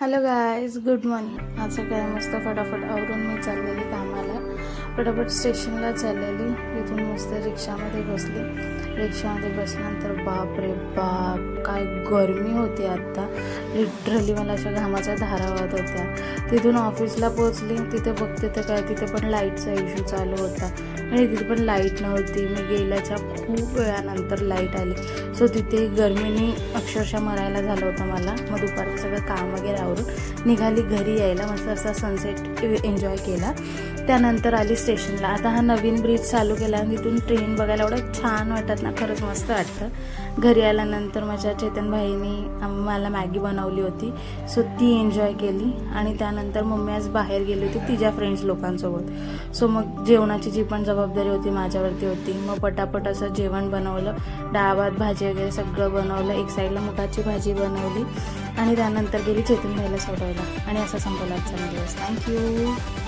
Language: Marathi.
Hello guys, good morning. असं काय मस्त फटाफट आवरून मी चाललेली कामाला. फटाफट स्टेशनला चाललेली. इथून मस्त रिक्षामध्ये बसली. रिक्षामध्ये बसल्यानंतर बाप रे बाप, काय गरमी होती आत्ता. लिटरली मला अशा घामाच्या धारा वाहत होत्या. तिथून ऑफिसला पोचली. तिथे बघते तर काय, तिथे पण लाईटचा इश्यू चालू होता आणि तिथे पण लाईट नव्हती. मी गेल्याच्या खूप वेळानंतर लाईट आली. सो तिथे गरमीने अक्षरशः मरायला झालं होतं मला. मग दुपारचं सगळं काम वगैरे आवरून निघाली घरी यायला. मस्त असा सनसेट एन्जॉय केला. त्यानंतर आली स्टेशनला. आता हा नवीन ब्रिज चालू केला आणि तिथून ट्रेन बघायला एवढं छान वाटत ना, खरंच मस्त वाटतं. घरी आल्यानंतर माझ्या चेतन भाईनी मला मॅगी बनवली होती, सो ती एन्जॉय केली. आणि त्यानंतर मम्मी आज बाहेर गेली होती तिच्या फ्रेंड्स लोकांसोबत. सो मग जेवणाची जी पण जबाबदारी होती माझ्यावरती होती. मग पटापट असं जेवण बनवलं. डाळ भात भाजी वगैरे सगळं बनवलं. एक साईडला मुगाची भाजी बनवली आणि त्यानंतर गेली चेतन भाईला सोडवायला. आणि असा संपला आजचा दिवस. थँक्यू.